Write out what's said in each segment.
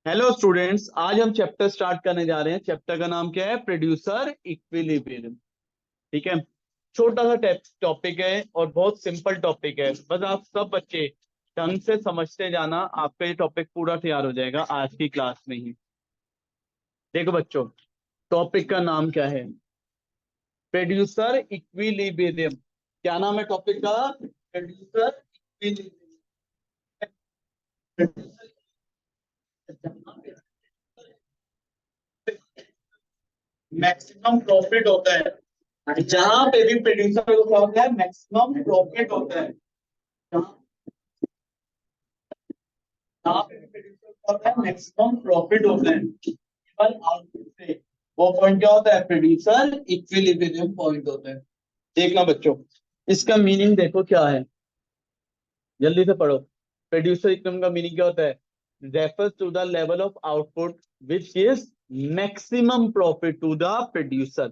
Hello students, आज हम chapter start करने जा रहे हैं। चैप्टर का नाम क्या है? Producer equilibrium. ठीक है। छोटा सा टॉपिक है और बहुत सिंपल टॉपिक है। बस आप सब बच्चे ढंग से समझते जाना, आपका ये टॉपिक पूरा तैयार हो जाएगा आज की क्लास में ही। देखो बच्चों, टॉपिक का नाम क्या है? Producer equilibrium. क्या नाम है टॉपिक का? Producer equilibrium. मैक्सिमम प्रॉफिट होता है, जहां पे भी प्रोड्यूसर को क्या होता है? मैक्सिमम प्रॉफिट होता है। जहां पे भी प्रोड्यूसर को होता है मैक्सिमम प्रॉफिट होता है केवल आउटपुट से, वो पॉइंट क्या होता है? प्रोड्यूसर इक्विलिब्रियम पॉइंट होता है। देखना बच्चों, इसका मीनिंग देखो क्या है, जल्दी से पढ़ो। प्रोड्यूसर इक्विलिब्रियम का मीनिंग क्या होता है? Refers to the level of output which is maximum profit to the producer.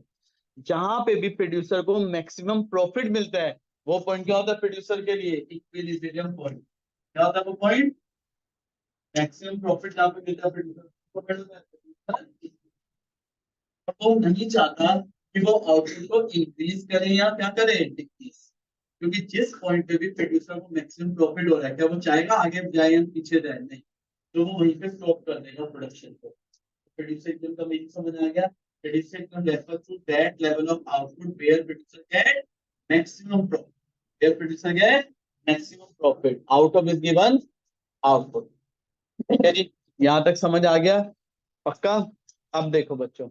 जहां पे भी प्रोड्यूसर को मैक्सिमम प्रॉफिट मिलता है, वो पॉइंट क्या होता है प्रोड्यूसर के लिए? Equilibrium point. क्या होता है वो पॉइंट? मैक्सिमम प्रॉफिट जहां पे मिलता है प्रोड्यूसर को, वो नहीं चाहता कि वो आउटपुट को इंक्रीज करे या क्या करे, डिक्रीज। क्योंकि जिस पॉइंट पे भी प्रोड्यूसर को मैक्सिमम प्रॉफिट हो रहा है, क्या वो चाहेगा आगे जाए या पीछे जाए? नहीं, तो वो वहीं पे स्टॉप कर देगा प्रोडक्शन को। प्रोड्यूसर एकदम का मीनिंग समझ आ गया? Producer income refers to that level of output where producer get maximum profit. Where producer get maximum profit out of his given output. ठीक है जी, यहां तक समझ आ गया? पक्का? अब देखो बच्चों,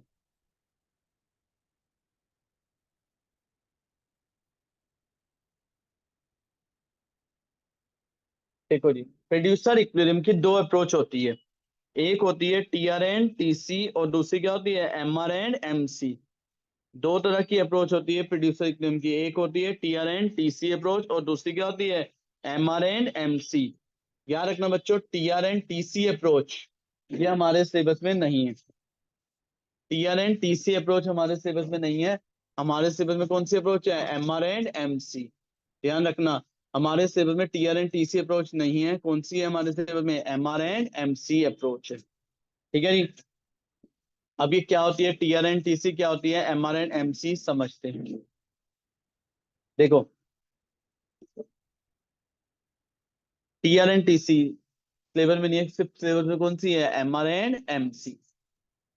देखो जी, प्रोड्यूसर इक्विलिब्रियम की दो अप्रोच होती है। एक होती है टीआर एंड टीसी और दूसरी क्या होती है? MR and MC. दो तरह की अप्रोच होती है प्रोड्यूसर इक्विलिब्रियम की। एक होती है टीआर एंड टीसी अप्रोच और दूसरी क्या होती है? MR and MC. याद रखना बच्चों, टीआर एंड टीसी अप्रोच ये हमारे सिलेबस में नहीं है। टीआर एंड टीसी अप्रोच हमारे सिलेबस में नहीं है। हमारे सिलेबस में कौन सी अप्रोच है? MR and MC. ध्यान रखना, हमारे सिलेबस में टीआर एंड टीसी अप्रोच नहीं है। कौन सी है हमारे सिलेबस में? एमआर एंड एमसी अप्रोच है। ठीक है जी। अब ये क्या होती है टीआर एंड टीसी, क्या होती है एमआर एंड एमसी, समझते हैं। देखो, टीआर एंड टीसी फ्लेवर में नहीं है, सिर्फ फ्लेवर में कौन सी है? MR and MC.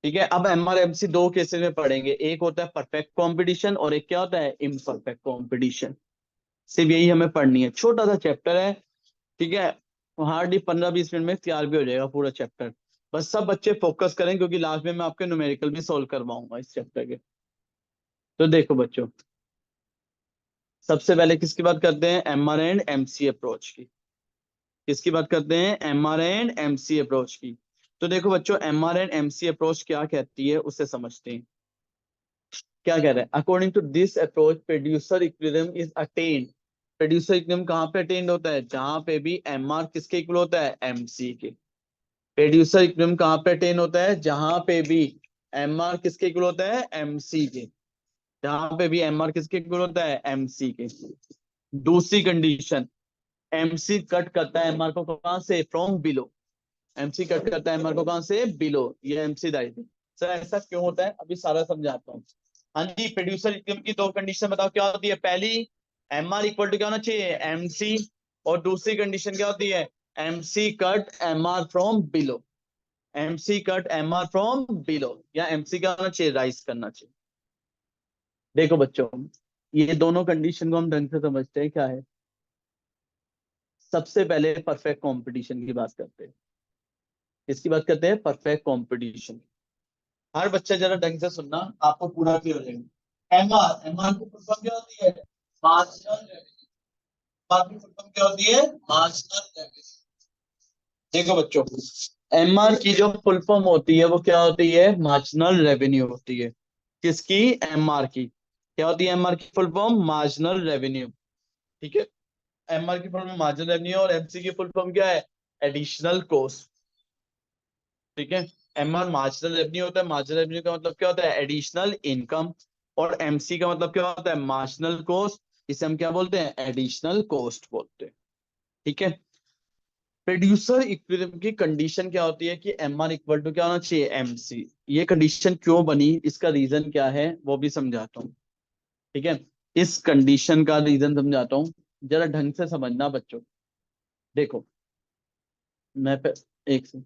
ठीक है। अब एमआर एमसी दो केसेस में पढ़ेंगे, एक होता है परफेक्ट कंपटीशन और एक क्या होता है? Imperfect competition. सिर्फ यही हमें पढ़नी है, छोटा सा चैप्टर है। ठीक है, हार्डली 15-20 मिनट में तैयार भी हो जाएगा पूरा चैप्टर। बस सब बच्चे फोकस करें, क्योंकि लास्ट में मैं आपके न्यूमेरिकल भी सोल्व करवाऊंगा इस चैप्टर के। तो देखो बच्चों, सबसे पहले किसकी बात करते हैं? एमआर एंड एमसी अप्रोच की। किसकी बात करते हैं? एमआर एंड एमसी अप्रोच की। तो देखो बच्चों, एमआर एंड एमसी अप्रोच क्या कहती है उसे समझते हैं। क्या कह रहा है? According to this approach producer equilibrium is attend. Producer equilibrium कहाँ पे अटेन्ड होता है? जहां पे भी एमआर किसके इक्वल होता है? एमसी के। प्रोड्यूसर इक्विलिब्रियम कहाँ पे अटेन होता है? जहां पे भी एमआर किसके इक्वल होता है? एमसी के। जहां पे भी एमआर किसके इक्वल होता है? एमसी के। दूसरी कंडीशन, एमसी कट करता है एमआर को कहां से? From below. एमसी कट करता है एमआर को कहां से? बिलो। ये एमसी दायरे। सर ऐसा क्यों होता है, अभी सारा समझाता हूँ। हाँ जी, प्रोड्यूसर इक्विलिब्रियम की दो कंडीशन बताओ क्या होती है? पहली, एमआर इक्वल टू क्या होना चाहिए? एमसी। और दूसरी कंडीशन क्या होती है? MC cut MR from below. MC cut MR from below, या एमसी क्या होना चाहिए? राइज करना चाहिए। देखो बच्चों, ये दोनों कंडीशन को हम ढंग से समझते हैं क्या है। सबसे पहले परफेक्ट कंपटीशन की बात करते हैं। इसकी बात करते हैं परफेक्ट कंपटीशन। हर बच्चा जरा ढंग से सुनना, आपको पूरा क्लियर हो जाएगा। एमआर, एमआर की फुल फॉर्म क्या होती है? Marginal revenue. एमआर की फुल फॉर्म क्या होती है? Marginal revenue. देखो बच्चों, एमआर की जो फुल फॉर्म होती है वो क्या होती है? मार्जिनल रेवेन्यू होती है। किसकी? एमआर की। क्या होती है एमआर की फुल फॉर्म? Marginal revenue. ठीक है। एमआर की फुल फॉर्म मार्जिनल रेवेन्यू और एमसी की फुल फॉर्म क्या है? Additional cost. ठीक है। एमआर मार्जिनल रेवेन्यू होता है, मार्जिनल रेवेन्यू का मतलब क्या होता है? Additional income. और एमसी का मतलब क्या होता है? Marginal cost. इसे हम क्या बोलते हैं? एडिशनल कॉस्ट बोलते हैं। ठीक है। प्रोड्यूसर इक्विलिब्रियम की कंडीशन क्या होती है कि एम आर इक्वल टू क्या होना चाहिए, एम सी। ये कंडीशन क्यों बनी, इसका रीजन क्या है वो भी समझाता हूँ। ठीक है, इस कंडीशन का रीजन समझाता हूँ, जरा ढंग से समझना बच्चों। देखो, मैं एक से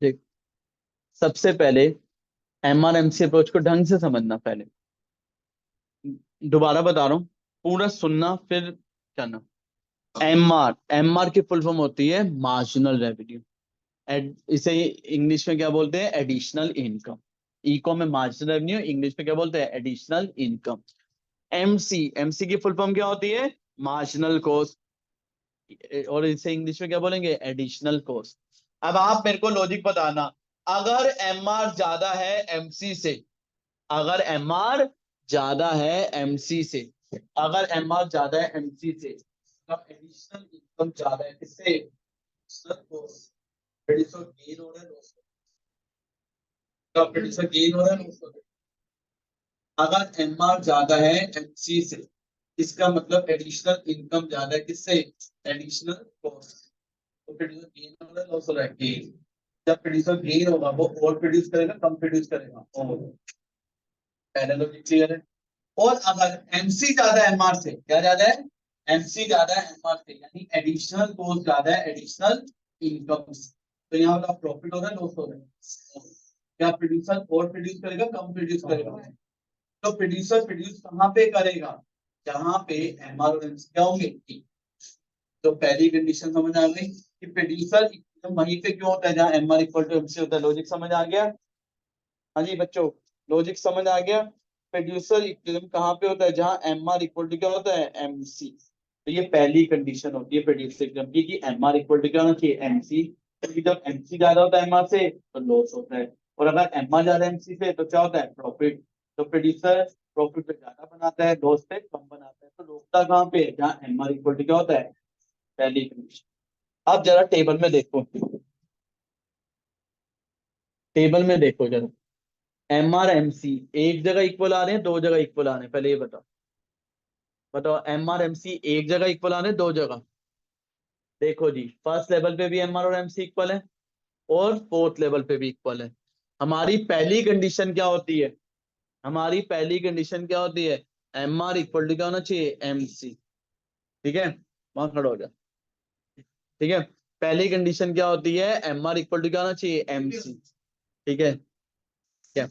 देख, सबसे पहले एमआरएमसी अप्रोच को ढंग से समझना पहले। दोबारा बता रहा हूँ, पूरा सुनना फिर करना। एमआर, एमआर की फुल फॉर्म होती है मार्जिनल रेवेन्यू। इसे इंग्लिश में क्या बोलते हैं, एडिशनल इनकम। इको में मार्जिनल रेवेन्यू, इंग्लिश में क्या बोलते हैं, एडिशनल इनकम। एमसी, एमसी की फुल फॉर्म क्या होती है, मार्जिनल कॉस्ट, और इसे इंग्लिश में क्या बोलेंगे, एडिशनल कॉस्ट। अब आप मेरे को लॉजिक बताना, अगर एमआर ज्यादा है एमसी से, अगर एमआर ज्यादा है एमसी से, अगर एमआर ज्यादा है एमसी से, तो एडिशनल इनकम ज्यादा है किससे, प्रोड्यूसर गेन हो रहा है, प्रोड्यूसर गेन हो रहा है। अगर एमआर ज्यादा है एमसी से, इसका मतलब एडिशनल इनकम ज्यादा है किससे, एडिशनल कॉस्ट। तो प्रोड्यूसर गेन हो रहा है, लॉस हो रहा है, गेन। जब प्रोड्यूसर गेन होगा वो और प्रोड्यूस करेगा, कम प्रोड्यूस करेगा, और पहले लॉजिक क्लियर है। और अगर एमसी ज्यादा है एमआर से, क्या ज्यादा है, एमसी ज्यादा है एमआर से, यानी एडिशनल कॉस्ट ज्यादा है एडिशनल इनकम से, तो यहाँ पर प्रॉफिट हो रहा है, लॉस हो रहा है। क्या प्रोड्यूसर और प्रोड्यूस करेगा, कम प्रोड्यूस करेगा। तो प्रोड्यूसर प्रोड्यूस कहाँ पे करेगा, जहां पे एमआर और एमसी क्या होंगे, तो पहली कंडीशन समझ आ गई कि प्रोड्यूसर वहीं पे क्यों होता है जहां एमआर इक्वल टू एमसी होता है। लॉजिक समझ आ गया, हाँ जी बच्चों, लॉजिक समझ आ गया। प्रोड्यूसर इक्विलिब्रियम कहाँ पे होता है, जहां एम आर इक्वल टू क्या होता है, एम सी। तो ये पहली कंडीशन होती है प्रोड्यूसर इक्विलिब्रियम की, कि एम आर इक्वल टू क्या होना चाहिए, एम सी। क्योंकि जब एम सी ज्यादा होता है एम आर से तो लॉस होता है, और अगर एम आर ज्यादा एम सी से तो क्या होता है, प्रॉफिट। तो प्रोड्यूसर प्रॉफिट पे ज्यादा बनाता है, लॉस पे कम बनाता है, तो रोकता कहाँ पे, जहाँ एम आर इक्वल टू क्या होता है, पहली कंडीशन। अब जरा टेबल में देखो, टेबल में देखो जरा, एम आर एम सी एक जगह इक्वल आ रहे हैं, दो जगह इक्वल आ रहे हैं, पहले ये बताओ। बताओ, एम आर एम सी एक जगह इक्वल आ रहे हैं, दो जगह। देखो जी, फर्स्ट लेवल पे भी एम आर और एम सी इक्वल है, और फोर्थ लेवल पे भी इक्वल है। हमारी पहली कंडीशन क्या होती है, हमारी पहली कंडीशन क्या होती है, एम आर इक्वल टू क्या होना चाहिए, एम सी। ठीक है, वहां खड़ा हो जा। ठीक है, पहली कंडीशन क्या होती है, एम आर इक्वल टू क्या होना चाहिए, एम सी। ठीक है, क्या,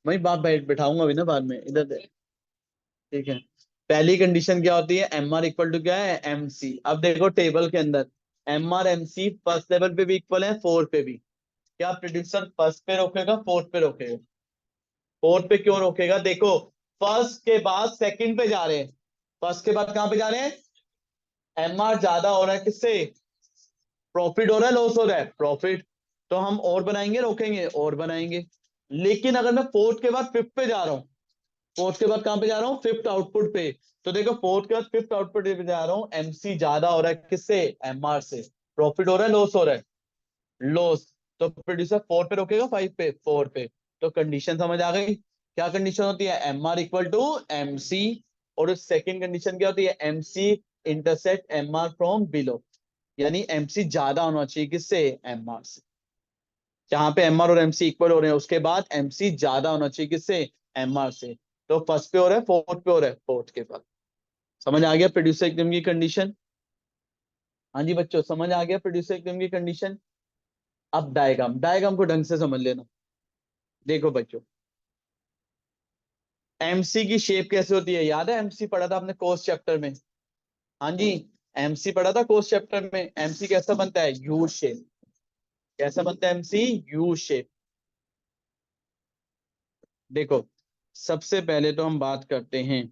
वही बात बैठाऊंगा भी ना बाद में, इधर ठीक है। पहली कंडीशन क्या होती है, एम आर इक्वल टू क्या है, एम सी। अब देखो टेबल के अंदर, M R M C first level पे भी इक्वल है, फोर्थ पे भी। क्या प्रोड्यूसर फर्स्ट पे रोकेगा, फोर्थ पे रोकेगा, फोर्थ पे क्यों रोकेगा, देखो, फर्स्ट के बाद सेकंड पे जा रहे हैं, फर्स्ट के बाद कहां पे जा रहे हैं, एम आर ज्यादा हो रहा है किससे, प्रॉफिट हो रहा है, लॉस हो रहा है, प्रॉफिट। तो हम और बनाएंगे, रोकेंगे, और बनाएंगे। लेकिन अगर मैं फोर्थ के बाद फिफ्थ पे जा रहा हूं, फोर्थ के बाद कहां पे जा रहा हूँ, फिफ्थ आउटपुट पे, तो देखो फोर्थ के बाद फिफ्थ आउटपुट पे जा रहा हूँ, एमसी ज्यादा हो रहा है किससे, एमआर से। प्रॉफिट हो रहा है, लॉस हो रहा है, लॉस। तो प्रोड्यूसर फोर पे रोकेगा, फाइव पे, फोर पे। तो कंडीशन समझ आ गई, क्या कंडीशन होती है, M R equal to M C. और सेकेंड कंडीशन क्या होती है, M C intersect M R from below, यानी एमसी ज्यादा होना चाहिए किससे, एम आर से। जहां पे एम आर और एमसी इक्वल हो रहे हैं उसके बाद एमसी ज्यादा होना चाहिए किससे, एम आर से। तो फर्स्ट पे हो रहा है, फोर्थ पे हो रहा है, फोर्थ के बाद। समझ आ गया प्रोड्यूसर इक्विलिब्रियम की कंडीशन, हाँ जी बच्चों, समझ आ गया प्रोड्यूसर इक्विलिब्रियम की कंडीशन। अब डायग्राम, डायग्राम को ढंग से समझ लेना। देखो बच्चों, एमसी की शेप कैसे होती है, याद है एमसी पढ़ा था आपने कोर्स चैप्टर में, हाँ जी, एमसी पढ़ा था कोर्स चैप्टर में। एमसी कैसा बनता है, यू शेप। कैसा बनता है एमसी, यू शेप। देखो, सबसे पहले तो हम बात करते हैं,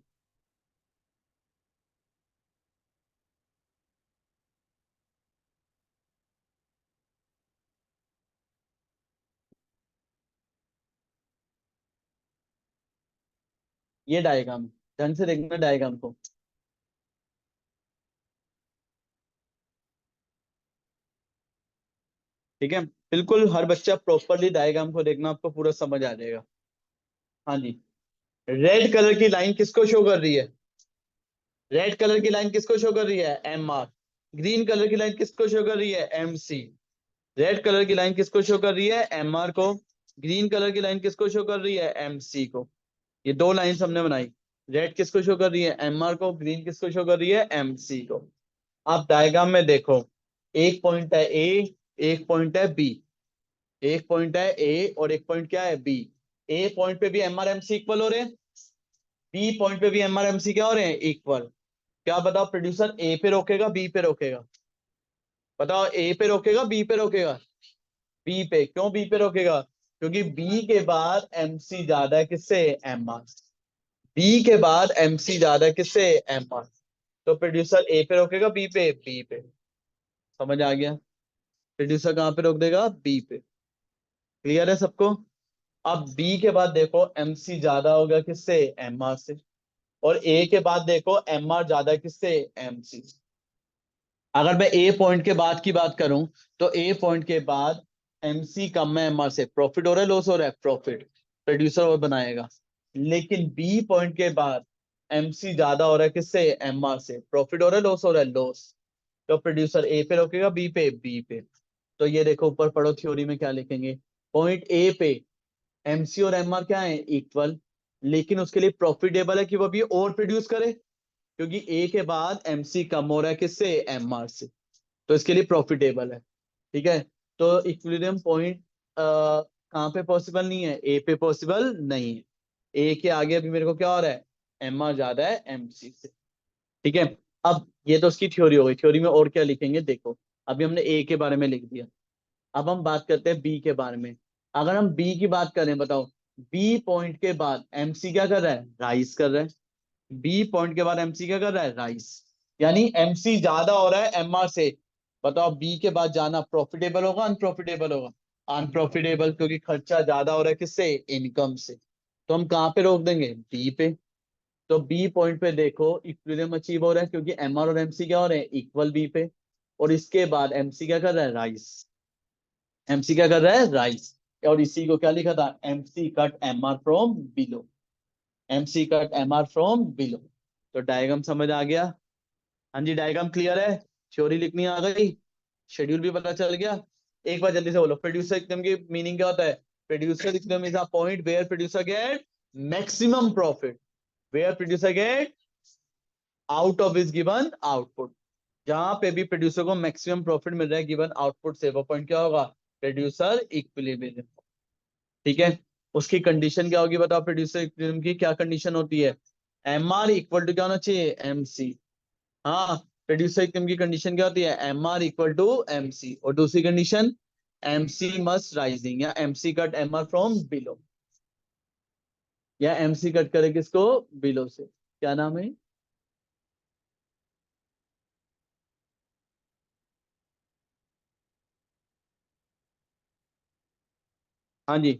ये डायग्राम, ढंग से देखना डायग्राम को। ठीक है, बिल्कुल हर बच्चा प्रॉपरली डायग्राम को देखना, आपको पूरा समझ आ जाएगा। हाँ जी, रेड कलर की लाइन किसको शो कर रही है? रेड कलर की लाइन किसको शो कर रही है? M R. ग्रीन कलर की लाइन किसको शो कर रही है? M C. रेड कलर की लाइन किसको शो कर रही है? एम आर को। ग्रीन कलर की लाइन किसको शो कर रही है? एम सी को। ये दो लाइंस हमने बनाई। रेड किसको शो कर रही है? एम आर को। ग्रीन किसको शो कर रही है? एम सी को। आप डायग्राम में देखो, एक पॉइंट है ए, एक पॉइंट है बी। एक पॉइंट है ए और एक पॉइंट क्या है? बी। ए पॉइंट पे भी M R M C equal हो रहे हैं, बी पॉइंट पे भी एम आर एम सी क्या हो रहे हैं? इक्वल। क्या बताओ, प्रोड्यूसर ए पे रोकेगा बी पे रोकेगा? बताओ, ए पे रोकेगा बी पे रोकेगा? बी पे। क्यों बी पे रोकेगा? क्योंकि बी के बाद एम सी ज्यादा है किससे? M are. बी के बाद एम सी ज्यादा है किससे? M R. तो प्रोड्यूसर ए पे रोकेगा बी पे? बी पे। समझ आ गया? प्रोड्यूसर कहाँ पे रोक देगा? बी पे। क्लियर है सबको? अब बी के बाद देखो, एम सी ज्यादा होगा किससे? एम आर से। और ए के बाद देखो, एम आर ज्यादा है किससे? M C. अगर मैं ए पॉइंट के बाद की बात करूं, तो ए पॉइंट के बाद एम सी कम है एम आर से। प्रॉफिट हो रहा है लॉस हो रहा है? प्रॉफिट। प्रोड्यूसर और बनाएगा। लेकिन बी पॉइंट के बाद एम सी ज्यादा हो रहा है किससे? एम आर से। प्रॉफिट हो रहा है लॉस हो रहा है? लॉस। तो प्रोड्यूसर ए पे रोकेगा बी पे? बी पे। तो ये देखो, ऊपर पढ़ो थ्योरी में क्या लिखेंगे। पॉइंट ए पे एमसी और एमआर क्या है? इक्वल। लेकिन उसके लिए प्रॉफिटेबल है कि वो अभी और प्रोड्यूस करे, क्योंकि ए के बाद एमसी कम हो रहा है किससे? एमआर से। तो इसके लिए प्रॉफिटेबल है। ठीक है। तो इक्विलिब्रियम पॉइंट कहाँ पे पॉसिबल नहीं है? ए पे पॉसिबल नहीं है। ए के आगे अभी मेरे को क्या हो रहा है? एमआर ज्यादा है एमसी से। ठीक है। अब ये तो उसकी थ्योरी हो गई। थ्योरी में और क्या लिखेंगे देखो। अभी हमने ए के बारे में लिख दिया। अब हम बात करते हैं बी के बारे में। अगर हम बी की बात करें, बताओ, बी पॉइंट के बाद एमसी क्या कर रहा है? राइज कर रहा है। बी पॉइंट के बाद एमसी क्या कर रहा है? राइज। यानी एमसी ज्यादा हो रहा है एमआर से। बताओ, बी के बाद जाना प्रॉफिटेबल होगा अनप्रॉफिटेबल होगा? अनप्रॉफिटेबल, क्योंकि खर्चा ज्यादा हो रहा है किससे? इनकम से। तो हम कहाँ पे रोक देंगे? बी पे। तो बी पॉइंट पे देखो, इक्विलिब्रियम अचीव हो रहा है, क्योंकि एमआर और एमसी क्या हो रहे हैं? इक्वल बी पे। और इसके बाद एमसी क्या कर रहा है? राइज। एमसी क्या कर रहा है? राइज। और इसी को क्या लिखा था? MC cut MR from below. MC cut MR from below. तो डायग्राम समझ आ गया? हाँ जी, डायग्राम क्लियर है? थ्योरी लिखनी आ गई, शेड्यूल भी पता चल गया। एक बार जल्दी से बोलो, प्रोड्यूसर इकोनॉमी की मीनिंग क्या होता है? Producer economy is a point where producer get maximum profit. Where producer get out of is given output. जहां पे भी प्रोड्यूसर को मैक्सिमम प्रॉफिट मिल रहा है गिवन आउटपुट से, वो पॉइंट क्या होगा? Producer equilibrium. ठीक है। उसकी कंडीशन क्या होगी बताओ? प्रोड्यूसर इक्विलिब्रियम की क्या कंडीशन होती है? एम आर इक्वल टू क्या होना चाहिए? M C. हाँ। प्रोड्यूसर इक्विलिब्रियम की कंडीशन क्या होती है? M R equal to M C. और दूसरी condition, M C must rising, या M C cut M R from below, या एम सी कट करे किसको? बिलो से। क्या नाम है? हाँ जी।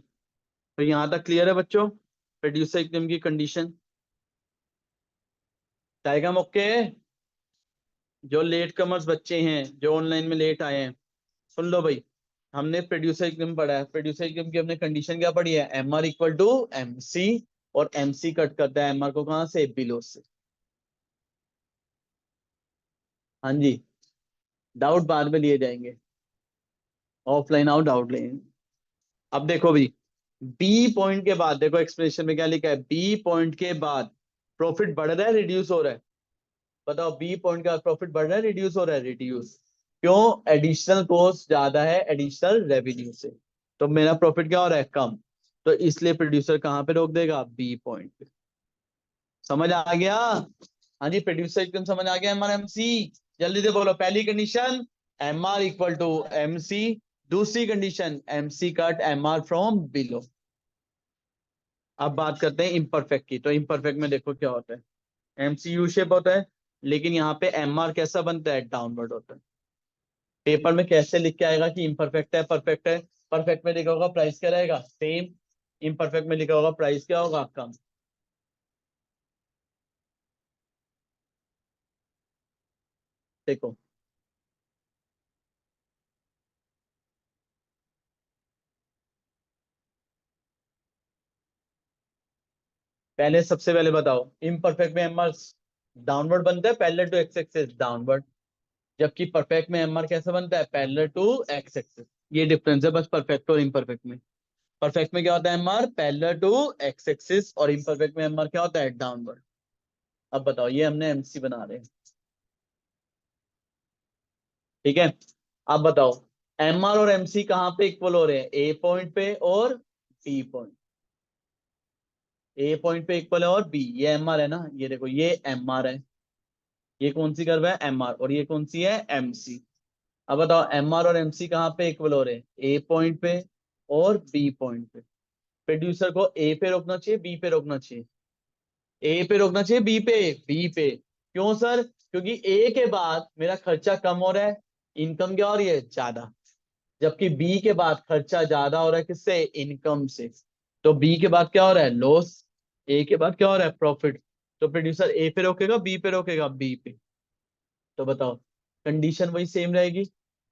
तो यहां तक क्लियर है बच्चों? प्रोड्यूसर इक्विलिब्रियम की कंडीशन। Diagram okay? जो लेट कमर्स बच्चे हैं, जो ऑनलाइन में लेट आए हैं, सुन लो भाई। हमने प्रोड्यूसर इक्विलिब्रियम पढ़ा है। प्रोड्यूसर इक्विलिब्रियम की हमने कंडीशन क्या पढ़ी है? M R equal to M C. और एम सी कट करता है एम आर को कहाँ से? बिलो से। हाँ जी। डाउट बाद में लिए जाएंगे, ऑफलाइन आओ डाउट लेंगे। अब देखो भाई, बी पॉइंट के बाद देखो एक्सप्रेशन में क्या लिखा है? बी पॉइंट के बाद प्रॉफिट बढ़ रहा है रिड्यूस हो रहा है? बताओ, बी पॉइंट का प्रॉफिट बढ़ रहा है रिड्यूस हो रहा है? रिड्यूस। क्यों? एडिशनल कॉस्ट ज्यादा है एडिशनल रेवेन्यू से। तो मेरा प्रॉफिट क्या हो रहा है? कम। तो इसलिए प्रोड्यूसर कहाँ पे रोक देगा? बी पॉइंट पे। समझ आ गया? हाँ जी, प्रोड्यूसर एकदम समझ आ गया। एम आर एम सी, जल्दी से बोलो। पहली condition, M R equal to M C. दूसरी condition, M C cut M R from below. अब बात करते हैं इम्परफेक्ट की। तो इम्परफेक्ट में देखो क्या होता है? एमसी यू शेप होता है, लेकिन यहाँ पे एम आर कैसा बनता है? डाउनवर्ड होता है। पेपर में कैसे लिख के आएगा कि इम्परफेक्ट है परफेक्ट है? परफेक्ट में लिखा होगा प्राइस क्या रहेगा? सेम। इम्परफेक्ट में लिखा होगा प्राइस क्या होगा? कम। देखो, पहले सबसे पहले बताओ, इम्परफेक्ट में एमआर डाउनवर्ड बनता है parallel to X axis downward, जबकि परफेक्ट में एमआर कैसे बनता है पैरेलल टू एक्स एक्सिस। ये डिफरेंस है बस परफेक्ट और इम्परफेक्ट में। परफेक्ट में क्या होता है MR parallel to X axis, और इम्परफेक्ट में एमआर क्या होता है डाउनवर्ड। अब बताओ, ये हमने एमसी बना रहे हैं, ठीक है। अब बताओ, एमआर और एमसी कहाँ पे इक्वल हो रहे हैं, ए पॉइंट पे और बी पॉइंट। ए पॉइंट पे इक्वल है और बी, ये एमआर है ना, ये देखो ये एमआर है, ये कौन सी कर्व है एमआर, और ये कौन सी है एमसी। अब बताओ एमआर और एमसी कहाँ पे इक्वल हो रहे हैं, ए पॉइंट पे और बी पॉइंट पे। प्रोड्यूसर को ए पे रोकना चाहिए बी पे रोकना चाहिए, ए पे रोकना चाहिए बी पे। क्यों सर, क्योंकि ए के बाद मेरा खर्चा कम हो रहा है, इनकम क्या हो रही है ज्यादा, जबकि बी के बाद खर्चा ज्यादा हो रहा है किससे, इनकम से। तो बी के बाद क्या हो रहा है लॉस, ए के बाद क्या हो रहा है प्रॉफिट। तो प्रोड्यूसर ए पे रोकेगा बी पे रोकेगा बी पे। तो बताओ, कंडीशन वही सेम रहेगी।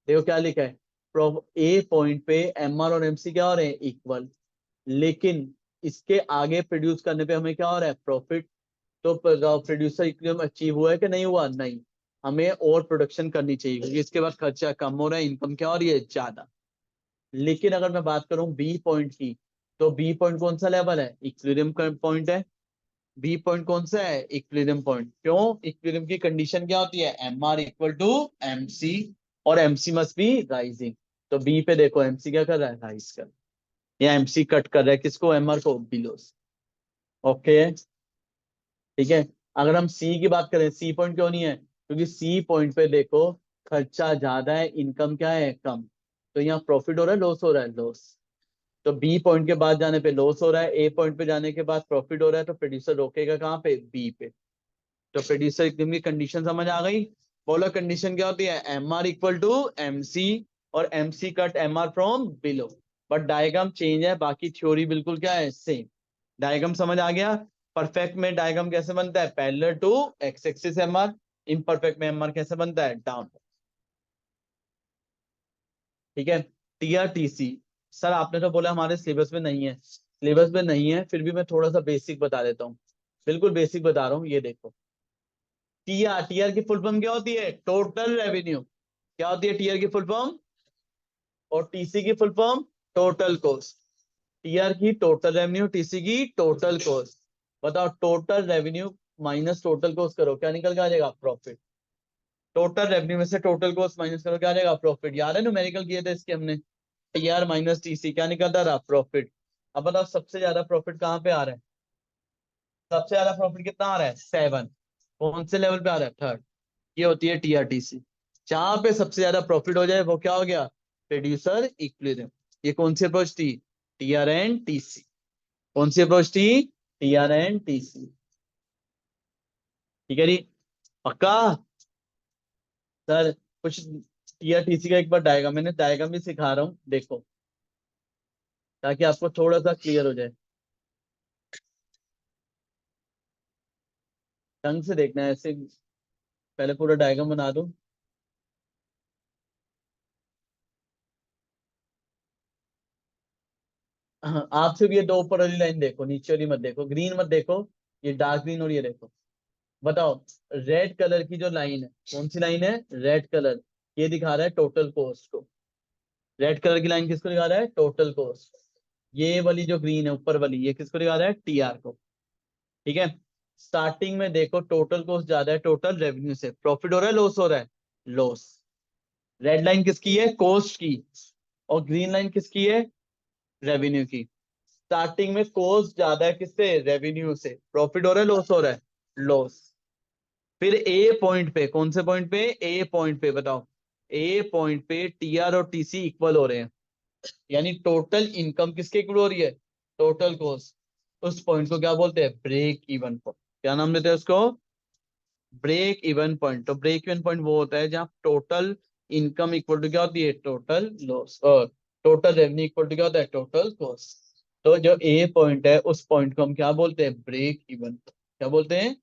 देखो क्या लिखा है, ए पॉइंट पे एमआर और एमसी क्या हो रहे हैं इक्वल, लेकिन इसके आगे प्रोड्यूस करने पे हमें क्या हो रहा है प्रॉफिट। तो प्रोड्यूसर इक्विलिब्रियम अचीव हुआ है कि नहीं हुआ, नहीं। हमें और प्रोडक्शन करनी चाहिए क्योंकि इसके बाद खर्चा कम हो रहा है, इनकम क्या हो रही है ज्यादा। लेकिन अगर मैं बात करूं बी पॉइंट की, तो बी पॉइंट कौन सा लेवल है, इक्विलिब्रियम पॉइंट है। बी पॉइंट कौन सा है इक्विलिब्रियम पॉइंट, क्यों, इक्विलिब्रियम की कंडीशन क्या होती है M R equal to M C, और एमसी मस्ट बी राइजिंग। तो बी पे देखो एमसी क्या कर रहा है राइज कर, या एमसी कट कर रहा है किसको एमआर को बिलो। ओके, ठीक है। अगर हम सी की बात करें, सी पॉइंट क्यों नहीं है, क्योंकि सी पॉइंट पे देखो खर्चा ज्यादा है इनकम क्या है कम। तो यहाँ प्रॉफिट हो रहा है लॉस हो रहा है लॉस। तो बी पॉइंट के बाद जाने पे लॉस हो रहा है, ए पॉइंट पे जाने के बाद प्रॉफिट हो रहा है, तो प्रोड्यूसर रोकेगा कहाँ पे बी पे। तो प्रोड्यूसर इक्विलिब्रियम की कंडीशन समझ आ गई। बोलो कंडीशन क्या होती है M R equal to M C, और M C cut M R from below. But diagram change है, बाकी थ्योरी बिल्कुल क्या है सेम। डायग्राम समझ आ गया। परफेक्ट में डायग्राम कैसे बनता है parallel to X axis M R, imperfect में एम आर कैसे बनता है डाउन, ठीक है। टीआरटीसी, सर आपने तो बोला हमारे सिलेबस में नहीं है, सिलेबस में नहीं है फिर भी मैं थोड़ा सा बेसिक बता देता हूँ। बिल्कुल बेसिक बता रहा हूँ, ये देखो। टीआर, टीआर की फुल फॉर्म क्या होती है टोटल रेवेन्यू, क्या होती है टीआर की फुल फॉर्म, और टीसी की full form total cost. TR की टोटल रेवेन्यू, टीसी की टोटल कॉस्ट। बताओ total revenue minus total cost करो क्या निकल के आ जाएगा प्रॉफिट। टोटल रेवेन्यू में से टोटल कॉस्ट माइनस करो क्या आ जाएगा प्रॉफिट, याद है न्यूमेरिकल किए थे इसके हमने। टीआर माइनस टीसी क्या निकलता रहा प्रॉफिट। अब बताओ सबसे ज्यादा प्रॉफिट कहाँ पे आ रहा है, सबसे ज्यादा प्रॉफिट कितना आ रहा है 7, कौन से लेवल पे आ रहा है थर्ड। ये होती है टीआरटीसी, जहां पे सबसे ज्यादा प्रॉफिट हो जाए वो क्या हो गया प्रोड्यूसर इक्विलिब्रियम। ये कौन सी अप्रोच थी टीआर एंड टीसी, कौन सी अप्रोच थी टीआर एंड टीसी, ठीक है जी पक्का। सर कुछ टीआरटीसी का एक बार डायग्राम, मैंने डायग्राम भी सिखा रहा हूँ देखो, ताकि आपको थोड़ा सा क्लियर हो जाए। ढंग से देखना है ऐसे, पहले पूरा डायग्राम बना दूं। हाँ, आप सिर्फ ये दो ऊपर वाली लाइन देखो, नीचे वाली मत देखो, ग्रीन मत देखो, ये डार्क ग्रीन और ये देखो। बताओ, रेड कलर की जो लाइन है कौन सी लाइन है रेड कलर, ये दिखा रहा है टोटल कॉस्ट को। रेड कलर की लाइन किसको दिखा रहा है टोटल कॉस्ट। ये वाली जो ग्रीन है ऊपर वाली ये किसको दिखा रहा है टीआर को, ठीक है। स्टार्टिंग में देखो टोटल कॉस्ट ज्यादा है टोटल रेवेन्यू से, प्रॉफिट हो रहा है लॉस हो रहा है लॉस। रेड लाइन किसकी है कॉस्ट की, और ग्रीन लाइन किसकी है रेवेन्यू की। स्टार्टिंग में कॉस्ट ज्यादा है किससे रेवेन्यू से, प्रॉफिट हो रहा है लॉस हो रहा है लॉस। फिर ए पॉइंट पे, कौन से पॉइंट पे ए पॉइंट पे बताओ, ए पॉइंट पे टीआर और टीसी इक्वल हो रहे हैं, यानी टोटल इनकम किसके इक्वल हो रही है टोटल कॉस्ट। उस पॉइंट को क्या बोलते हैं ब्रेक इवन पॉइंट, क्या नाम देते हैं उसको ब्रेक इवन पॉइंट। तो ब्रेक इवन पॉइंट वो होता है जहाँ टोटल इनकम इक्वल टू क्या होती है टोटल लॉस, और टोटल रेवेन्यू इक्वल टू क्या होता है टोटल कॉस्ट। तो जो ए पॉइंट है उस पॉइंट को हम क्या बोलते हैं ब्रेक इवन, क्या बोलते हैं,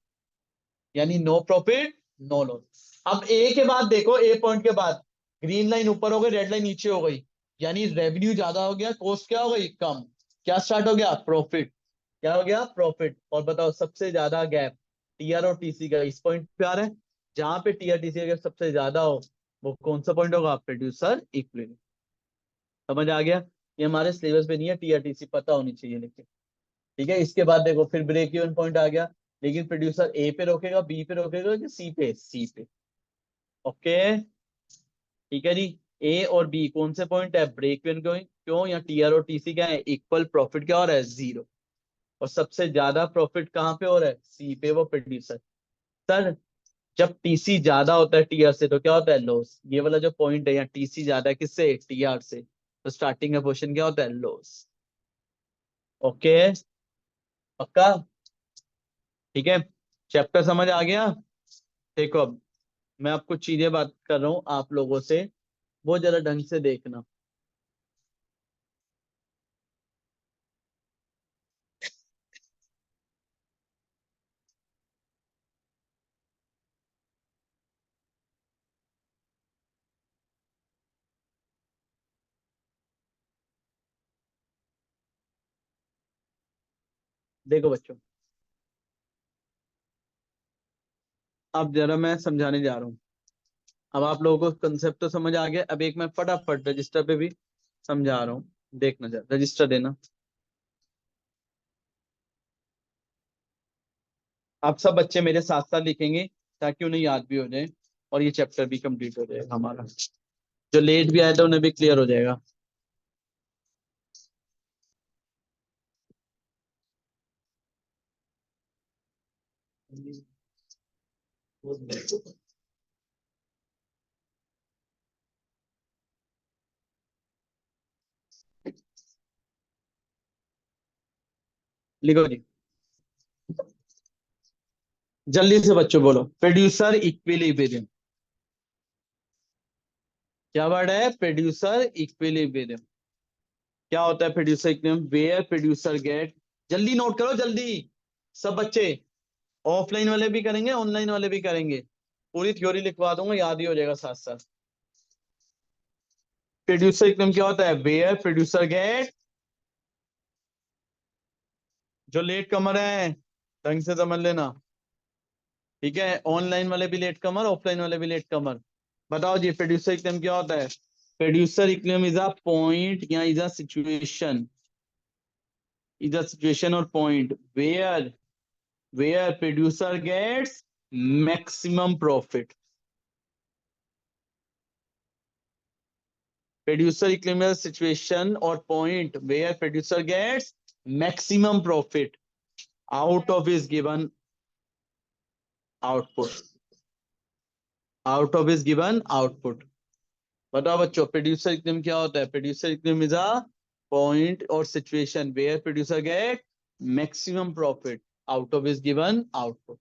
यानी नो प्रॉफिट नो लॉस। अब ए के बाद देखो, ए पॉइंट के बाद ग्रीन लाइन ऊपर हो गई रेड लाइन नीचे हो गई, यानी रेवेन्यू ज्यादा हो गया कॉस्ट क्या हो गई कम, क्या स्टार्ट हो गया प्रॉफिट। क्या हो गया, प्रॉफिट। और बताओ सबसे ज्यादा गैप टीआर और टीसी का इस पॉइंट पे आ रहा है। जहां पे टीआर टीसी का गैप सबसे ज्यादा हो वो कौन सा पॉइंट होगा, प्रोड्यूसर इक्विलिब्रियम। समझ आ गया। ये हमारे सिलेबस पे नहीं है, टीआर टीसी पता होनी चाहिए लेकिन। ठीक है, इसके बाद देखो फिर ब्रेक इवन पॉइंट आ गया, लेकिन प्रोड्यूसर ए पे रोकेगा, बी पे रोकेगा कि सी पे, सी पे। ओके, ठीक है जी। ए और बी कौन से पॉइंट है, ब्रेक इवन पॉइंट। क्यों, यहाँ टीआर और टीसी क्या है, इक्वल, प्रॉफिट क्या हो रहा है, जीरो। और सबसे ज्यादा प्रॉफिट कहाँ पे हो रहा है, सी पे, वो प्रोड्यूसर। सर जब टीसी ज्यादा होता है टीआर से तो क्या होता है, लॉस। ये वाला जो पॉइंट है यहाँ टीसी ज्यादा है किससे, टीआर से, तो स्टार्टिंग का क्वेश्चन क्या होता है, लॉस। ओके, पक्का। ठीक है, चैप्टर समझ आ गया। देखो अब मैं आपको चीजें बात कर रहा हूँ आप लोगों से, वो जरा ढंग से देखना। देखो बच्चों, अब जरा मैं समझाने जा रहा हूँ। अब आप लोगों को कंसेप्ट तो समझ आ गया। अब एक मैं फटाफट रजिस्टर पे भी समझा रहा हूँ, देखना जरा, रजिस्टर देना। आप सब बच्चे मेरे साथ साथ लिखेंगे ताकि उन्हें याद भी हो जाए और ये चैप्टर भी कंप्लीट हो जाएगा हमारा। जो लेट भी आया था उन्हें भी क्लियर हो जाएगा। लिखो जी, जल्दी से बच्चों बोलो, प्रोड्यूसर इक्विलिब्रियम। क्या वर्ड है, प्रोड्यूसर इक्विलिब्रियम। क्या होता है producer equilibrium, where producer get, जल्दी नोट करो जल्दी सब बच्चे। ऑफलाइन वाले भी करेंगे, ऑनलाइन वाले भी करेंगे, पूरी थ्योरी लिखवा दूंगा, याद ही हो जाएगा साथ साथ। प्रोड्यूसर इक्विलिब्रियम क्या होता है, वेयर प्रोड्यूसर गेट, जो लेट कमर है ढंग से समझ लेना। ठीक है, ऑनलाइन वाले भी लेट कमर, ऑफलाइन वाले भी लेट कमर। बताओ जी प्रोड्यूसर इक्विलिब्रियम क्या होता है, producer equilibrium is a point या is a situation, is a situation और point where producer gets maximum profit. Producer equilibrium situation और point where producer gets maximum profit out of is given output, out of is given output. बताओ बच्चों producer equilibrium क्या होता है, producer equilibrium is a point और situation where producer get maximum profit out of is given output.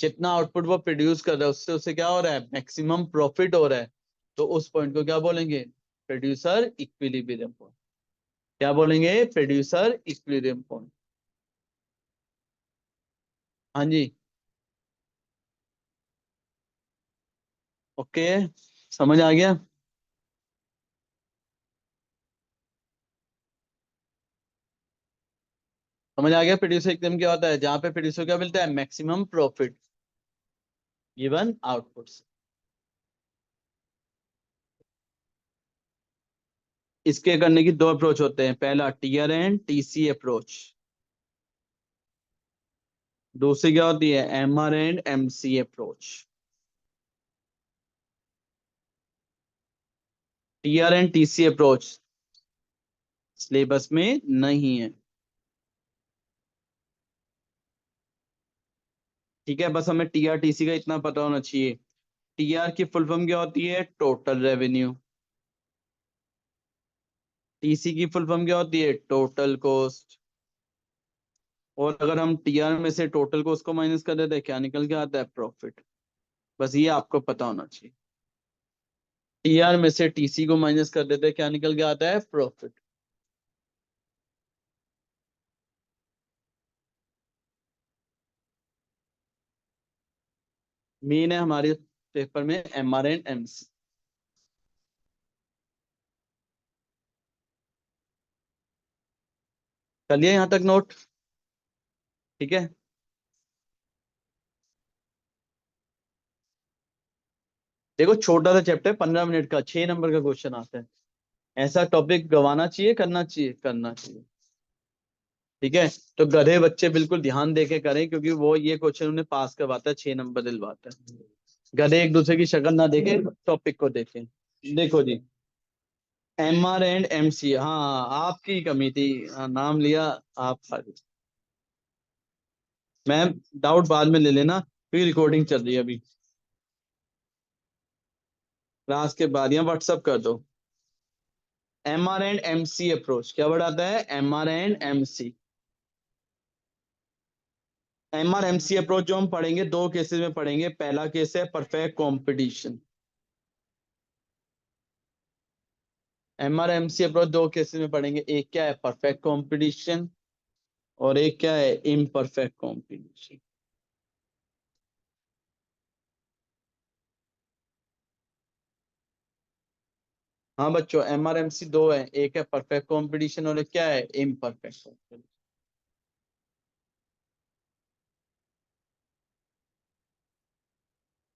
जितना output वो produce कर रहा है उससे उसे क्या हो रहा है, मैक्सिमम प्रॉफिट हो रहा है, तो उस पॉइंट को क्या बोलेंगे, प्रोड्यूसर इक्विलिब्रियम पॉइंट। क्या बोलेंगे, प्रोड्यूसर इक्विलिब्रियम पॉइंट। हाँ जी, ओके, समझ आ गया। समझ आ गया, प्रोड्यूसर इक्विलिब्रियम क्या होता है, जहां पे प्रोड्यूसर क्या मिलता है, मैक्सिमम प्रॉफिट गिवन आउटपुट। इसके करने की दो अप्रोच होते हैं, पहला टीआर एंड टीसी अप्रोच, दूसरी क्या होती है, MR and MC approach. TR and TC approach syllabus में नहीं है। ठीक है, बस हमें टीआर टीसी का इतना पता होना चाहिए। टीआर की फुल फॉर्म क्या होती है, टोटल रेवेन्यू। टीसी की फुल फॉर्म क्या होती है, टोटल कॉस्ट। और अगर हम टीआर में से टोटल कॉस्ट को माइनस कर देते हैं क्या निकल के आता है, प्रॉफिट। बस ये आपको पता होना चाहिए। टीआर में से टीसी को माइनस कर देते हैं क्या निकल के आता है, प्रॉफिट। मेन है हमारे पेपर में एमआर एंड एमसी। कर लिया यहाँ तक नोट? ठीक है, देखो छोटा सा चैप्टर, 15 मिनट का, 6 नंबर का क्वेश्चन आता है। ऐसा टॉपिक गवाना चाहिए, करना चाहिए, करना चाहिए। ठीक है, तो गधे बच्चे बिल्कुल ध्यान दे के करें, क्योंकि वो ये क्वेश्चन उन्हें पास करवाता है, 6 नंबर दिलवाता है। गधे एक दूसरे की शक्ल ना देखे, टॉपिक को देखें। देखो जी, MR एंड MC, हाँ आपकी कमी थी, हाँ, नाम लिया आप सारी। मैम डाउट बाद में ले लेना, फिर रिकॉर्डिंग चल रही है अभी, क्लास के बाद या व्हाट्सअप कर दो। MR एंड MC अप्रोच, क्या वर्ड आता है? MR and MC। MR MC approach जो हम पढ़ेंगे, दो केसेस में पढ़ेंगे। पहला केस है perfect competition. MR MC approach दो केसेस में पढ़ेंगे, एक क्या है परफेक्ट कंपटीशन, और एक क्या है इम्परफेक्ट कंपटीशन। हाँ बच्चों, MR MC दो है, एक है परफेक्ट कंपटीशन और एक क्या है इम्परफेक्ट कंपटीशन।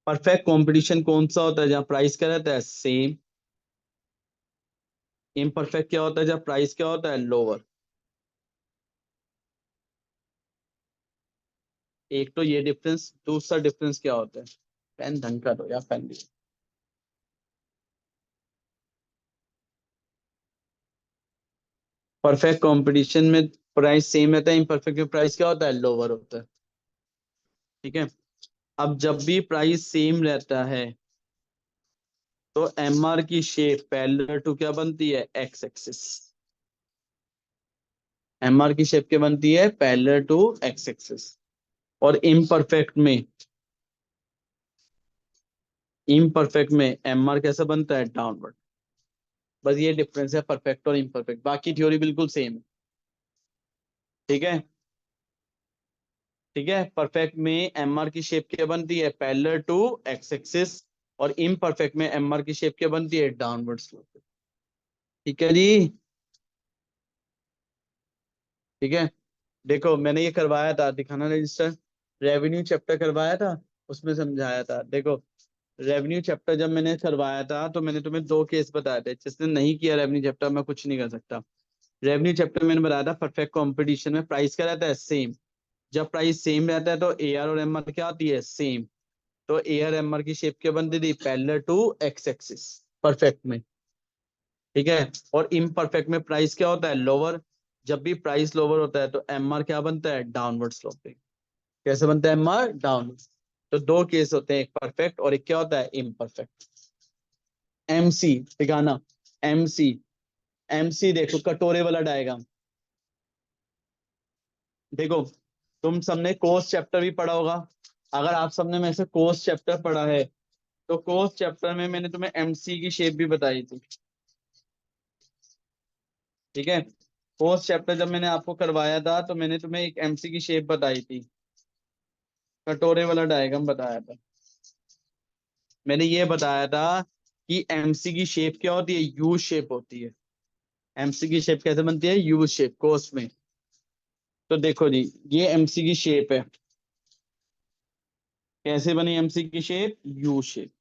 परफेक्ट कंपटीशन कौन सा होता है? जहाँ प्राइस क्या रहता है? सेम। इम्परफेक्ट क्या होता है? जहाँ प्राइस क्या होता है? लोअर। एक तो ये डिफरेंस, दूसरा डिफरेंस क्या होता है? पेन ढंग का दो या पेन। परफेक्ट कंपटीशन में प्राइस सेम रहता है, इम्परफेक्ट में प्राइस क्या होता है? लोअर होता है। ठीक है, अब जब भी प्राइस सेम रहता है तो MR की शेप पैरेलल टू क्या बनती है? X axis. MR की शेप क्या बनती है? Parallel to X axis. और इम्परफेक्ट में MR कैसा बनता है? डाउनवर्ड। बस ये डिफरेंस है परफेक्ट और इम्परफेक्ट, बाकी थ्योरी बिल्कुल सेम है। ठीक है, ठीक है, परफेक्ट में MR की शेप क्या बनती है? Parallel to X axis. और इम्परफेक्ट में MR की शेप क्या बनती है? Downward slope. ठीक है जी, ठीक है। देखो मैंने ये करवाया था, दिखाना रजिस्टर, रेवेन्यू चैप्टर करवाया था, उसमें समझाया था। देखो रेवेन्यू चैप्टर जब मैंने करवाया था तो मैंने तुम्हें दो केस बताए थे। जिसने नहीं किया रेवेन्यू चैप्टर, मैं कुछ नहीं कर सकता। रेवेन्यू चैप्टर मैंने बताया था परफेक्ट कंपटीशन में प्राइस क्या रहता है? सेम। जब प्राइस सेम रहता है तो AR और MR क्या आती है? सेम। तो AR MR की शेप क्या बनती थी? Parallel to X axis, perfect में। ठीक है, और इम्परफेक्ट में प्राइस क्या होता है? लोअर। जब भी प्राइस लोअर होता है तो MR क्या बनता है? Downward sloping. कैसे बनता है MR? डाउनवर्ड। तो दो केस होते हैं, एक परफेक्ट और एक क्या होता है? इम्परफेक्ट। MC दिखाना। MC, MC देखो कटोरे वाला डायग्राम। देखो तुम सबने कोस्ट चैप्टर भी पढ़ा होगा। अगर आप सबने में से कोस्ट चैप्टर पढ़ा है तो कोस्ट चैप्टर में मैंने तुम्हें MC की शेप भी बताई थी। ठीक है, कोस्ट चैप्टर जब मैंने आपको करवाया था तो मैंने तुम्हें एक MC की शेप बताई थी, कटोरे वाला डायग्राम बताया था। मैंने ये बताया था कि MC की शेप क्या होती है? यू शेप होती है। MC की शेप कैसे बनती है? यू शेप, कोस्ट में। तो देखो जी, ये MC की शेप है। कैसे बनी MC की शेप? U shape.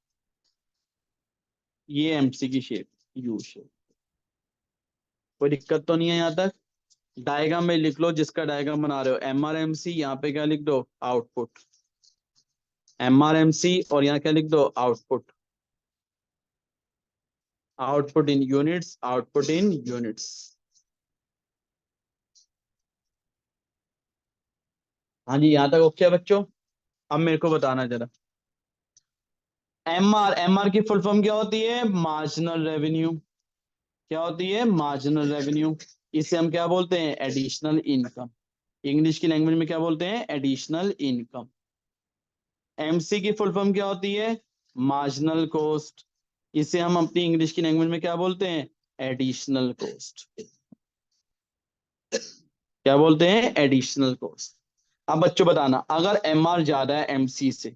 ये MC की शेप, यू शेप। कोई दिक्कत तो नहीं है यहाँ तक? डायग्राम में लिख लो, जिसका डायग्राम बना रहे हो MR MC, यहाँ पे क्या लिख दो? आउटपुट। MR MC और यहाँ क्या लिख दो? आउटपुट। आउटपुट इन यूनिट्स, आउटपुट इन यूनिट्स। हाँ जी, यहाँ तक ओके है बच्चों? अब मेरे को बताना जरा, MR की फुल फॉर्म क्या होती है? Marginal revenue. क्या होती है? Marginal revenue. इसे हम क्या बोलते हैं? Additional income. इंग्लिश की लैंग्वेज में क्या बोलते हैं? Additional income. MC की फुल फॉर्म क्या होती है? Marginal cost. इसे हम अपनी इंग्लिश की लैंग्वेज में क्या बोलते हैं? Additional cost. क्या बोलते हैं? Additional cost. अब बच्चों बताना, अगर MR ज्यादा है MC से,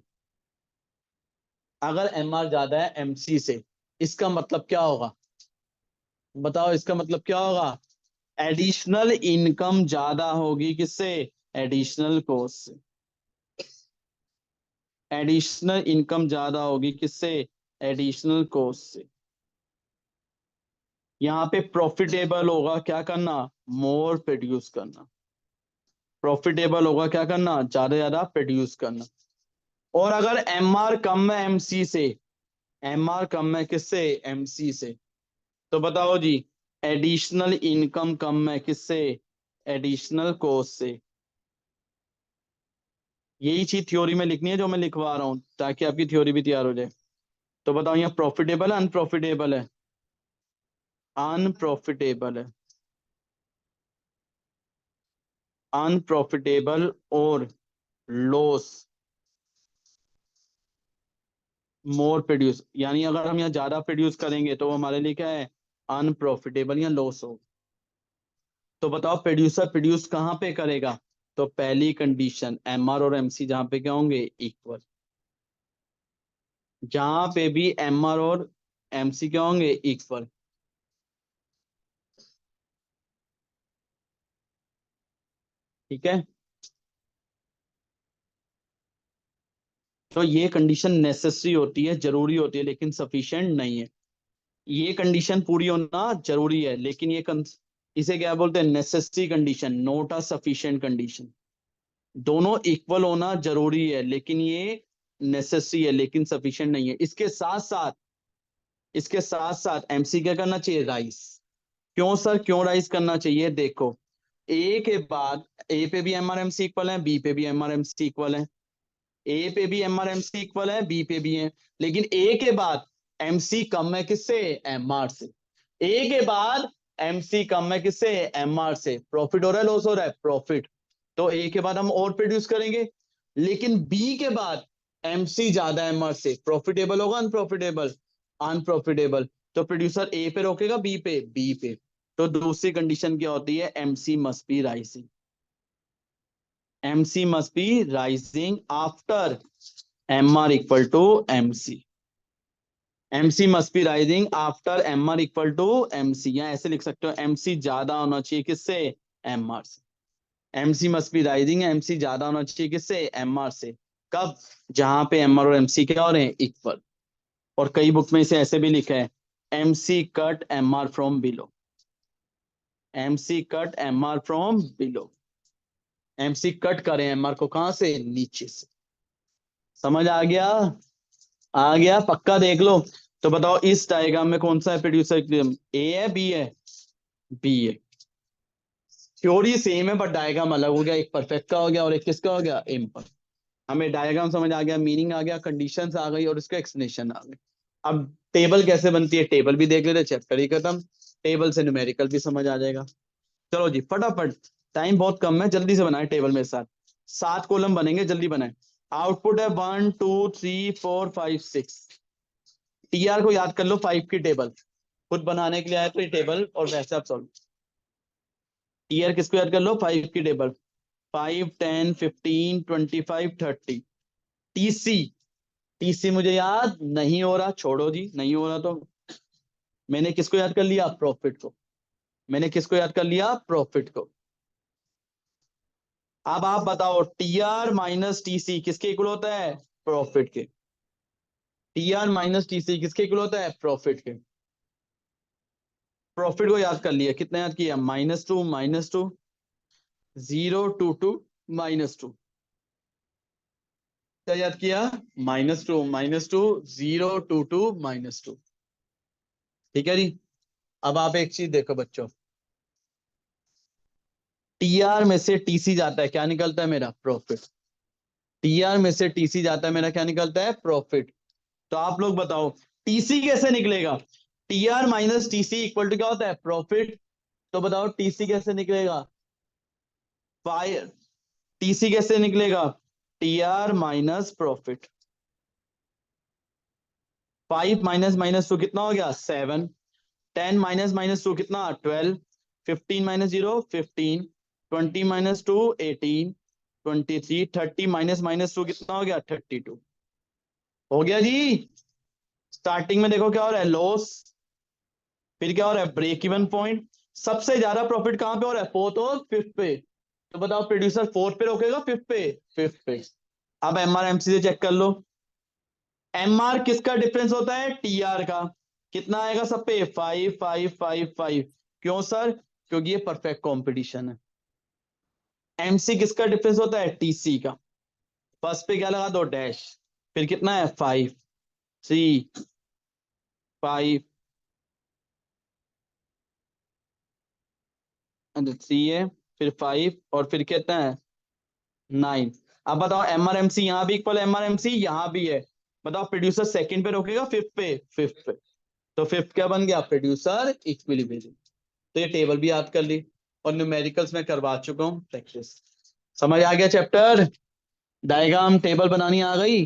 अगर MR ज्यादा है MC से, इसका मतलब क्या होगा? बताओ, इसका मतलब क्या होगा? एडिशनल इनकम ज्यादा होगी किससे? एडिशनल कॉस्ट से। एडिशनल इनकम ज्यादा होगी किससे? एडिशनल कॉस्ट से। यहाँ पे प्रॉफिटेबल होगा क्या करना? मोर प्रोड्यूस करना। प्रॉफिटेबल होगा क्या करना? ज्यादा ज्यादा प्रोड्यूस करना। और अगर एमआर कम है एमसी से, एमआर कम है किससे? एमसी से, तो बताओ जी, एडिशनल इनकम कम है किससे? एडिशनल कॉस्ट से। यही चीज थ्योरी में लिखनी है जो मैं लिखवा रहा हूं, ताकि आपकी थ्योरी भी तैयार हो जाए। तो बताओ यहाँ प्रॉफिटेबल है अनप्रॉफिटेबल है? अनप्रॉफिटेबल है। अनप्रॉफिटेबल और लॉस मोर प्रोड्यूस, यानी अगर हम यहाँ ज्यादा प्रोड्यूस करेंगे तो वो हमारे लिए क्या है? अनप्रॉफिटेबल या लॉस हो। तो बताओ प्रोड्यूसर प्रोड्यूस कहाँ पे करेगा? तो पहली कंडीशन, एमआर और एमसी जहां पे क्या होंगे? इक्वल। जहां पे भी एमआर और एमसी क्या होंगे? इक्वल। ठीक है, तो ये कंडीशन नेसेसरी होती है, जरूरी होती है, लेकिन सफिशिएंट नहीं है। ये कंडीशन पूरी होना जरूरी है, लेकिन इसे क्या बोलते हैं? Necessary condition, not a sufficient condition. दोनों इक्वल होना जरूरी है, लेकिन ये नेसेसरी है, लेकिन सफिशिएंट नहीं है। इसके साथ साथ एमसी क्या करना चाहिए? राइज। क्यों सर, क्यों राइज करना चाहिए? देखो, ए के बाद, ए पे भी एमआरएमसी इक्वल है, बी पे भी एमआरएमसी इक्वल है। ए पे भी एमआरएमसी इक्वल है, बी पे भी है। लेकिन ए के बाद एमसी कम है किससे? एमआर से। ए के बाद एमसी कम है किससे? एमआर से। प्रॉफिट हो रहा है लॉस हो रहा है? प्रॉफिट। तो ए के बाद हम और प्रोड्यूस करेंगे। लेकिन बी के बाद एमसी ज्यादा है एमआर से, प्रॉफिटेबल होगा अनप्रॉफिटेबल? अनप्रॉफिटेबल। तो प्रोड्यूसर ए पे रोकेगा, बी पे? बी पे। तो दूसरी कंडीशन क्या होती है? MC must be rising. MC must be rising after MR equal to MC. MC must be rising after MR equal to MC, या ऐसे लिख सकते हो, MC ज्यादा होना चाहिए किससे? MR से। MC must be rising, MC ज्यादा होना चाहिए किससे? MR से। कब? जहां पे MR और MC क्या हो रहे हैं? इक्वल। और कई बुक में इसे ऐसे भी लिखा है, MC cut MR from below. MC cut MR from below. MC cut करें MR को कहां से? नीचे से। समझ आ गया? आ गया पक्का, देख लो। तो बताओ इस डायग्राम में कौन सा है प्रोड्यूसर इक्विलिब्रियम? ए है, बी है? बी है। थ्योरी सेम है, बट डायग्राम अलग हो गया, एक परफेक्ट का हो गया और एक किसका हो गया? इम्परफेक्ट। हमें डायग्राम समझ आ गया, मीनिंग आ गया, कंडीशंस आ गई और इसका एक्सप्लेनेशन आ गई। अब टेबल कैसे बनती है, टेबल भी देख लेते, चैप्टर ही खत्म। टेबल से न्यूमेरिकल भी समझ आ जाएगा। चलो जी फटाफट, टाइम बहुत कम है, जल्दी से बनाए टेबल मेरे साथ। 7 कॉलम बनेंगे, जल्दी बनाए। आउटपुट है 1 2 3 4 5 6। टीआर को याद कर लो, 5 की टेबल। खुद बनाने के लिए आया तो ये टेबल, और वैसे आप सॉल्व। टीआर किसको याद कर लो? 5 की टेबल। 5 10 15 25 30। टीसी, टीसी मुझे याद नहीं हो रहा, छोड़ो जी, नहीं हो रहा तो मैंने किसको याद कर लिया? प्रॉफिट को। मैंने किसको याद कर लिया? प्रॉफिट को। अब आप बताओ, टीआर माइनस टीसी किसके इक्वल होता है? प्रॉफिट के। टीआर माइनस टीसी किसके इक्वल होता है? प्रॉफिट के। प्रॉफिट को याद कर लिया, कितना याद किया? -2 -2 0 2 2 -2। क्या याद किया? -2 -2 0 2 2 -2। ठीक है जी। अब आप एक चीज देखो बच्चों, टीआर में से टीसी जाता है, क्या निकलता है मेरा? प्रॉफिट। टीआर में से टीसी जाता है, मेरा क्या निकलता है? प्रॉफिट। तो आप लोग बताओ टीसी कैसे निकलेगा? TR minus TC equal to क्या होता है? प्रॉफिट। तो बताओ टीसी कैसे निकलेगा? फाइव। टीसी कैसे निकलेगा? TR minus profit. 5 - -2 कितना हो गया? 7। 10 -2 कितना? 12। 15 -0 15। 20 -2 18। 23। 30 -2 कितना हो गया? 32। हो गया जी। स्टार्टिंग में देखो क्या हो रहा है? लॉस। फिर क्या हो रहा है? Break even point. सबसे ज्यादा प्रॉफिट कहां पे हो रहा है, फोर्थ और फिफ्थ पे। तो बताओ प्रोड्यूसर फोर्थ पे रोकेगा फिफ्थ पे, फिफ्थ पे। अब एमआरएमसी से चेक कर लो। एमआर किसका डिफरेंस होता है, टीआर का। कितना आएगा सब पे, 5 5 5 5। क्यों सर, क्योंकि ये परफेक्ट कंपटीशन है। एमसी किसका डिफरेंस होता है, टीसी का। फर्स्ट पे क्या लगा दो, डैश। फिर कितना है, 5 3 है, फिर 5 और फिर कितना है, 9। अब बताओ एमआरएमसी यहाँ भी इक्वल, एमआरएमसी यहाँ भी है। बताओ प्रोड्यूसर सेकंड पे रोकेगा फिफ्थ पे, फिफ्थ पे। तो फिफ्थ क्या बन गया, प्रोड्यूसर इक्विलिब्रियम। तो ये टेबल भी याद कर ली, और न्यूमेरिकल्स में करवा चुका हूँ प्रैक्टिस। समझ आ गया चैप्टर, डायग्राम टेबल बनानी आ गई।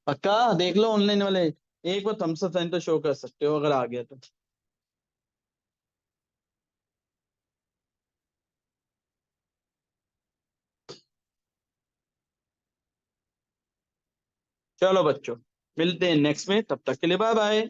पक्का देख लो ऑनलाइन वाले, एक बार थम्स अप साइन तो शो कर सकते हो अगर आ गया तो। चलो बच्चों, मिलते हैं नेक्स्ट में, तब तक के लिए बाय बाय।